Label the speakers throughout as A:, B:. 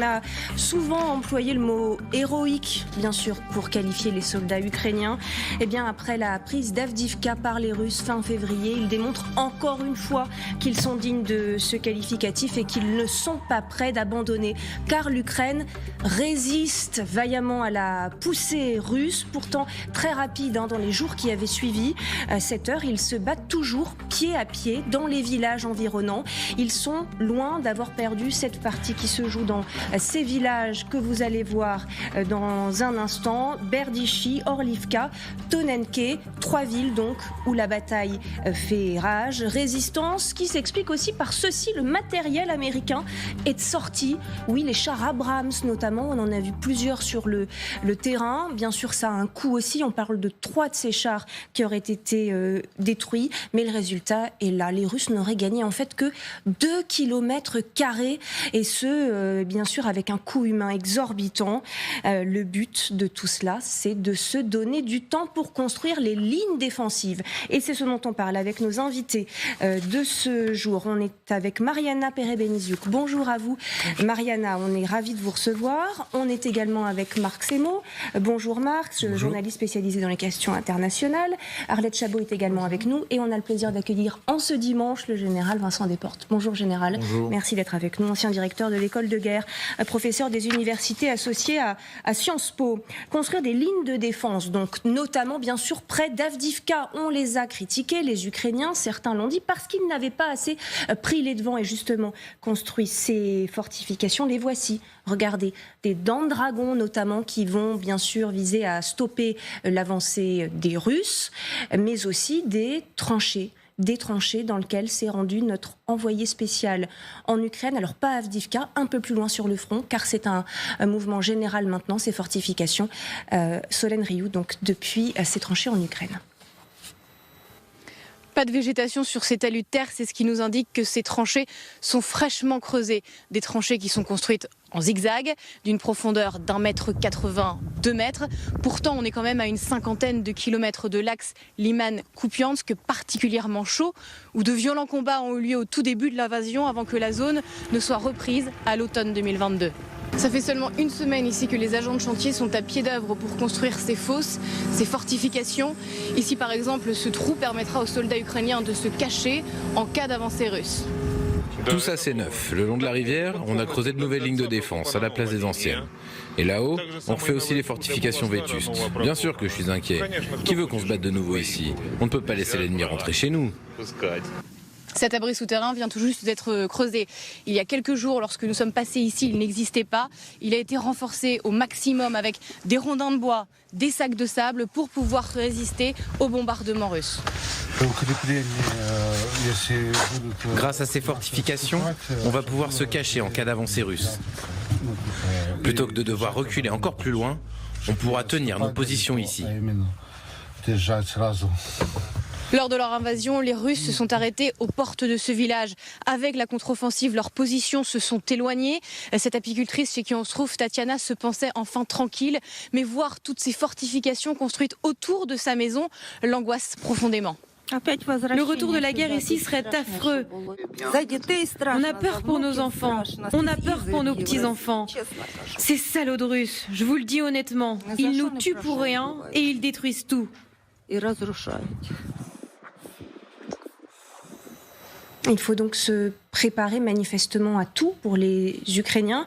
A: a souvent employé le mot héroïque, bien sûr, pour qualifier les soldats ukrainiens. Eh bien, après la prise d'Avdivka par les Russes fin février, ils démontrent encore une fois qu'ils sont dignes de ce qualificatif et qu'ils ne sont pas prêts d'abandonner. Car l'Ukraine résiste vaillamment à la poussée russe, pourtant très rapide dans les jours qui avaient suivi cette heure. Ils se battent toujours pied à pied dans les villages environnants. Ils sont loin d'avoir perdu cette partie qui se joue dans ces villages que vous allez voir dans un instant. Berdichi, Orlivka, Tonenke, 3 villes donc où la bataille fait rage. Résistance qui s'explique aussi par ceci, le matériel américain est sorti. Oui, les chars Abrams notamment, on en a vu plusieurs sur le terrain. Bien sûr, ça a un coût aussi. On parle de 3 de ces chars qui auraient été détruits, mais le résultat est là. Les Russes n'auraient gagné en fait que 2 km carrés, et ce, bien sûr, avec un coût humain exorbitant. Le but de tout cela, c'est de se donner du temps pour construire les lignes défensives. Et c'est ce dont on parle avec nos invités de ce jour. On est avec Mariana Perebeniziuk. Bonjour à vous, Mariana. On est ravis de vous recevoir. On est également avec Marc Semo. Bonjour Marc, journaliste spécialisé dans les questions internationales. Arlette Chabot est également avec nous. Et on a le plaisir d'accueillir en ce dimanche le général Vincent Desportes. Bonjour général. Bonjour. Merci d'être avec nous. Ancien directeur de l'école de guerre, professeur des universités associé à Sciences Po. Construire des lignes de défense, donc notamment bien sûr près d'Avdivka. On les a critiqués, les Ukrainiens, certains l'ont dit, parce qu'ils n'avaient pas assez pris les devants et justement construit ces fortifications. Les voici, regardez, des dents de dragon notamment qui vont bien sûr viser à stopper l'avancée des Russes, mais aussi des tranchées dans lesquelles s'est rendu notre envoyé spécial en Ukraine. Alors pas à Avdivka, un peu plus loin sur le front, car c'est un mouvement général maintenant, ces fortifications. Solène Rioux, donc depuis ces tranchées en Ukraine.
B: Pas de végétation sur ces talus de terre, c'est ce qui nous indique que ces tranchées sont fraîchement creusées. Des tranchées qui sont construites en zigzag, d'une profondeur d'1,80 m, 2 mètres. Pourtant, on est quand même à une 50aine de kilomètres de l'axe Liman-Kupiansk, particulièrement chaud, où de violents combats ont eu lieu au tout début de l'invasion avant que la zone ne soit reprise à l'automne 2022. Ça fait seulement une semaine ici que les agents de chantier sont à pied d'œuvre pour construire ces fosses, ces fortifications. Ici par exemple, ce trou permettra aux soldats ukrainiens de se cacher en cas d'avancée russe.
C: Tout ça c'est neuf. Le long de la rivière, on a creusé de nouvelles lignes de défense à la place des anciennes. Et là-haut, on refait aussi les fortifications vétustes. Bien sûr que je suis inquiet. Qui veut qu'on se batte de nouveau ici? On ne peut pas laisser l'ennemi rentrer chez nous.
B: Cet abri souterrain vient tout juste d'être creusé. Il y a quelques jours, lorsque nous sommes passés ici, il n'existait pas. Il a été renforcé au maximum avec des rondins de bois, des sacs de sable pour pouvoir résister aux bombardements russes.
C: Grâce à ces fortifications, on va pouvoir se cacher en cas d'avancée russe. Plutôt que de devoir reculer encore plus loin, on pourra tenir nos positions ici.
B: Lors de leur invasion, les Russes se sont arrêtés aux portes de ce village. Avec la contre-offensive, leurs positions se sont éloignées. Cette apicultrice chez qui on se trouve, Tatiana, se pensait enfin tranquille. Mais voir toutes ces fortifications construites autour de sa maison l'angoisse profondément.
D: Le retour de la guerre ici serait affreux. On a peur pour nos enfants, on a peur pour nos petits-enfants. Ces salauds de Russes, je vous le dis honnêtement, ils nous tuent pour rien et ils détruisent tout.
A: Il faut donc se préparer manifestement à tout pour les Ukrainiens.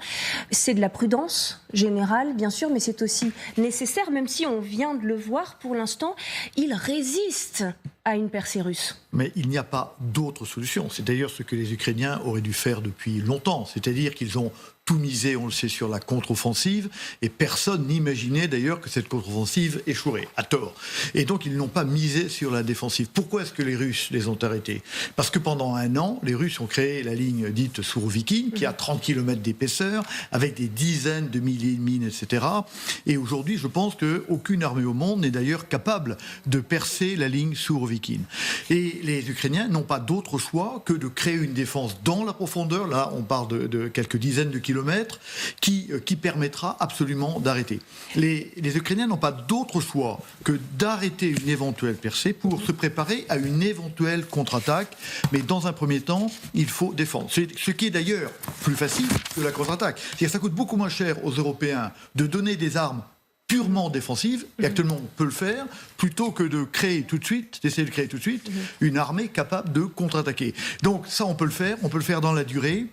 A: C'est de la prudence générale, bien sûr, mais c'est aussi nécessaire, même si on vient de le voir pour l'instant, ils résistent à une percée russe.
E: Mais il n'y a pas d'autre solution. C'est d'ailleurs ce que les Ukrainiens auraient dû faire depuis longtemps. C'est-à-dire qu'ils ont tout misé, on le sait, sur la contre-offensive, et personne n'imaginait d'ailleurs que cette contre-offensive échouerait, à tort. Et donc ils n'ont pas misé sur la défensive. Pourquoi est-ce que les Russes les ont arrêtés? Parce que pendant un an, les Russes ont créé la ligne dite Sourovikine, qui a 30 km d'épaisseur, avec des dizaines de milliers de mines, etc. Et aujourd'hui, je pense qu'aucune armée au monde n'est d'ailleurs capable de percer la ligne Sourovikine. Et les Ukrainiens n'ont pas d'autre choix que de créer une défense dans la profondeur. Là, on parle de quelques dizaines de kilomètres kilomètres qui permettra absolument d'arrêter. Les Ukrainiens n'ont pas d'autre choix que d'arrêter une éventuelle percée pour se préparer à une éventuelle contre-attaque. Mais dans un premier temps, il faut défendre. C'est ce qui est d'ailleurs plus facile que la contre-attaque. C'est-à-dire que ça coûte beaucoup moins cher aux Européens de donner des armes purement défensive, et actuellement on peut le faire, plutôt que d'essayer de créer tout de suite une armée capable de contre-attaquer. Donc ça on peut le faire dans la durée.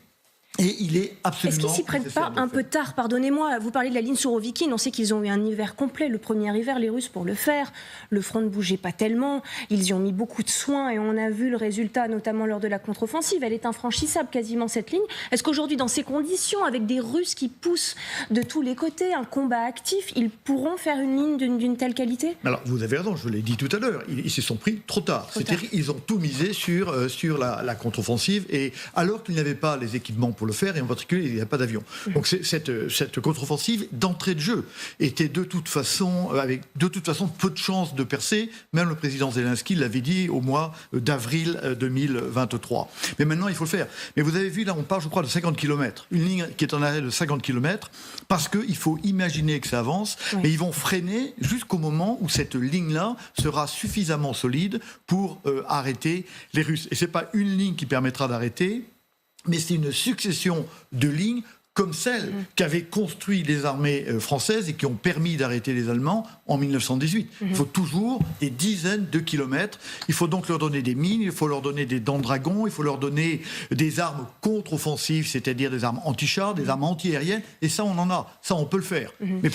E: Et il est absolument.
A: Est-ce qu'ils s'y prennent pas un peu tard? Pardonnez-moi, vous parlez de la ligne Sourovikine. On sait qu'ils ont eu un hiver complet, le premier hiver, les Russes, pour le faire. Le front ne bougeait pas tellement. Ils y ont mis beaucoup de soins et on a vu le résultat, notamment lors de la contre-offensive. Elle est infranchissable quasiment, cette ligne. Est-ce qu'aujourd'hui, dans ces conditions, avec des Russes qui poussent de tous les côtés, un combat actif, ils pourront faire une ligne d'une telle qualité?
E: Alors, vous avez raison, je l'ai dit tout à l'heure. Ils se sont pris trop tard. C'est-à-dire qu'ils ont tout misé sur la contre-offensive, et alors qu'ils n'avaient pas les équipements pour le faire, et en particulier il n'y a pas d'avion. Donc cette contre-offensive d'entrée de jeu était de toute façon avec peu de chances de percer. Même le président Zelensky l'avait dit au mois d'avril 2023. Mais maintenant il faut le faire. Mais vous avez vu, là on parle je crois de 50 km, une ligne qui est en arrêt de 50 km, parce qu'il faut imaginer que ça avance, et ils vont freiner jusqu'au moment où cette ligne-là sera suffisamment solide pour arrêter les Russes. Et c'est pas une ligne qui permettra d'arrêter, mais c'est une succession de lignes comme celles qu'avaient construit les armées françaises et qui ont permis d'arrêter les Allemands en 1918. Il faut toujours des dizaines de kilomètres. Il faut donc leur donner des mines, il faut leur donner des dents de dragon, il faut leur donner des armes contre-offensives, c'est-à-dire des armes anti-chars, des armes anti-aériennes, et ça on en a, ça on peut le faire. Mais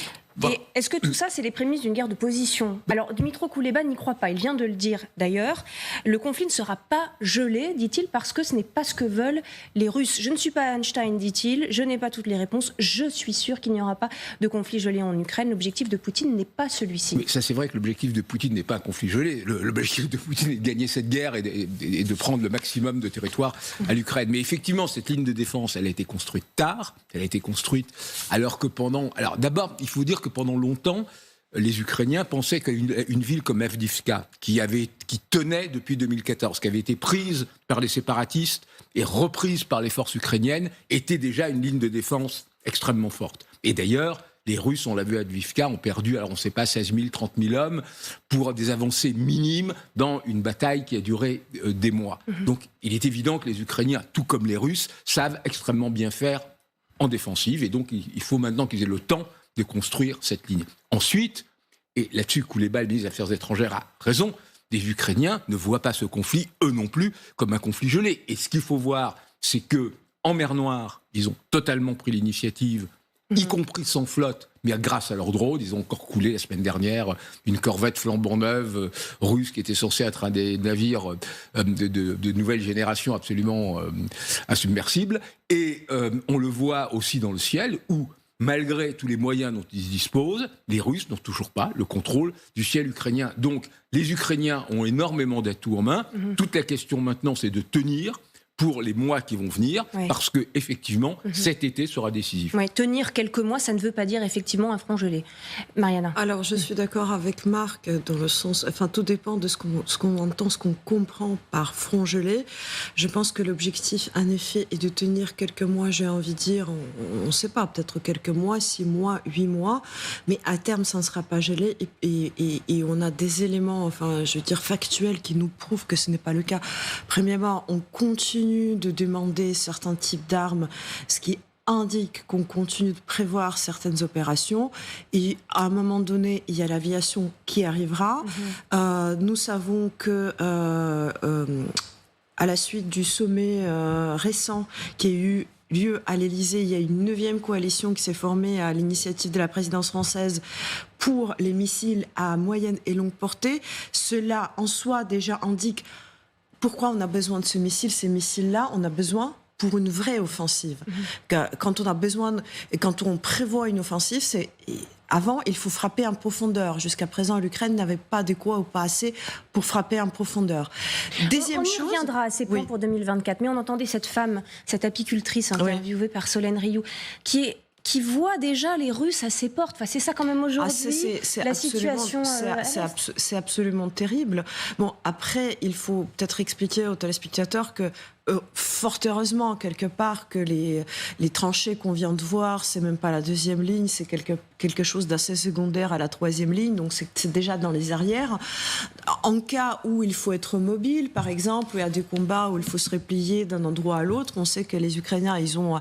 A: Et est-ce que tout ça, c'est les prémices d'une guerre de position? Alors, Dmytro Kuleba n'y croit pas. Il vient de le dire d'ailleurs. Le conflit ne sera pas gelé, dit-il, parce que ce n'est pas ce que veulent les Russes. Je ne suis pas Einstein, dit-il. Je n'ai pas toutes les réponses. Je suis sûr qu'il n'y aura pas de conflit gelé en Ukraine. L'objectif de Poutine n'est pas celui-ci.
F: Mais ça, c'est vrai que l'objectif de Poutine n'est pas un conflit gelé. L'objectif de Poutine est de gagner cette guerre et de prendre le maximum de territoire à l'Ukraine. Mais effectivement, cette ligne de défense, elle a été construite tard. Elle a été construite alors que pendant... Alors d'abord, il faut dire que pendant longtemps, les Ukrainiens pensaient qu'une ville comme Avdiivka, qui tenait depuis 2014, qui avait été prise par les séparatistes et reprise par les forces ukrainiennes, était déjà une ligne de défense extrêmement forte. Et d'ailleurs, les Russes, on l'a vu à Avdiivka, ont perdu, alors on ne sait pas, 16 000, 30 000 hommes pour des avancées minimes dans une bataille qui a duré des mois. Donc il est évident que les Ukrainiens, tout comme les Russes, savent extrêmement bien faire en défensive, et donc il faut maintenant qu'ils aient le temps de construire cette ligne. Ensuite, et là-dessus, Kuleba, le ministre des Affaires étrangères, a raison, les Ukrainiens ne voient pas ce conflit, eux non plus, comme un conflit gelé. Et ce qu'il faut voir, c'est que en mer Noire, ils ont totalement pris l'initiative, y compris sans flotte, mais grâce à leurs drones. Ils ont encore coulé la semaine dernière une corvette flambant neuve russe qui était censée être un des navires de nouvelle génération absolument insubmersibles. Et on le voit aussi dans le ciel, où malgré tous les moyens dont ils disposent, les Russes n'ont toujours pas le contrôle du ciel ukrainien. Donc, les Ukrainiens ont énormément d'atouts en main. Toute la question maintenant, c'est de tenir pour les mois qui vont venir, parce que effectivement, cet été sera décisif.
A: Ouais, tenir quelques mois, ça ne veut pas dire effectivement un front gelé. Mariana.
G: Alors, je suis d'accord avec Marc dans le sens... Enfin, tout dépend de ce qu'on entend, ce qu'on comprend par front gelé. Je pense que l'objectif, en effet, est de tenir quelques mois, j'ai envie de dire, on ne sait pas, peut-être quelques mois, 6 mois, 8 mois, mais à terme, ça ne sera pas gelé, et on a des éléments, enfin, je veux dire, factuels qui nous prouvent que ce n'est pas le cas. Premièrement, on continue de demander certains types d'armes, ce qui indique qu'on continue de prévoir certaines opérations, et à un moment donné, il y a l'aviation qui arrivera. Nous savons que à la suite du sommet récent qui a eu lieu à l'Élysée, il y a une 9e coalition qui s'est formée à l'initiative de la présidence française pour les missiles à moyenne et longue portée. Cela en soi déjà indique pourquoi on a besoin de ce missile. Ces missiles-là, on a besoin pour une vraie offensive. Quand on a besoin, et quand on prévoit une offensive, c'est... Avant, il faut frapper en profondeur. Jusqu'à présent, l'Ukraine n'avait pas de quoi ou pas assez pour frapper en profondeur. Deuxième chose...
A: On y reviendra à ces points pour 2024. Mais on entendait cette femme, cette apicultrice interviewée par Solène Rioux, qui voit déjà les Russes à ses portes. Enfin, c'est ça quand même aujourd'hui, la situation.
G: C'est absolument terrible. Bon, après, il faut peut-être expliquer aux téléspectateurs que fort heureusement, quelque part, que les tranchées qu'on vient de voir, c'est même pas la deuxième ligne, c'est quelque chose d'assez secondaire à la troisième ligne, donc c'est déjà dans les arrières. En cas où il faut être mobile, par exemple, il y a des combats où il faut se replier d'un endroit à l'autre, on sait que les Ukrainiens, ils ont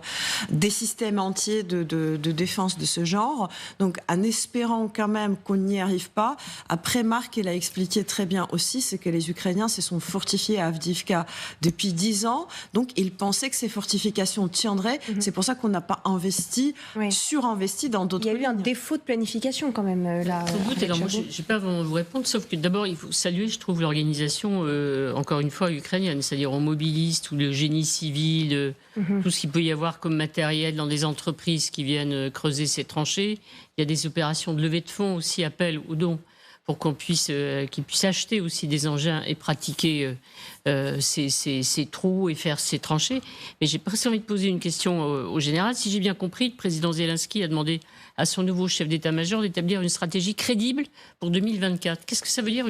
G: des systèmes entiers de défense de ce genre, donc en espérant quand même qu'on n'y arrive pas. Après, Marc, il a expliqué très bien aussi, c'est que les Ukrainiens se sont fortifiés à Avdiivka depuis 10 ans, donc ils pensaient que ces fortifications tiendraient. C'est pour ça qu'on n'a pas surinvesti dans d'autres lignes.
A: Il y a eu un défaut de planification quand même là.
H: Alors moi, je ne vais pas vraiment vous répondre, sauf que d'abord, il faut saluer, je trouve, l'organisation, encore une fois, ukrainienne. C'est-à-dire, on mobilise tout le génie civil, tout ce qu'il peut y avoir comme matériel dans des entreprises qui viennent creuser ces tranchées. Il y a des opérations de levée de fonds aussi, appel aux dons, pour qu'ils puissent acheter aussi des engins et pratiquer ces trous et faire ces tranchées. Mais j'ai presque envie de poser une question au général. Si j'ai bien compris, le président Zelensky a demandé à son nouveau chef d'état-major d'établir une stratégie crédible pour 2024. Qu'est-ce que ça veut dire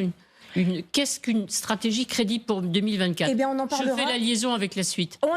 H: qu'est-ce qu'une stratégie crédible pour 2024
A: Eh bien, on en parlera.
H: Je fais la liaison avec la suite.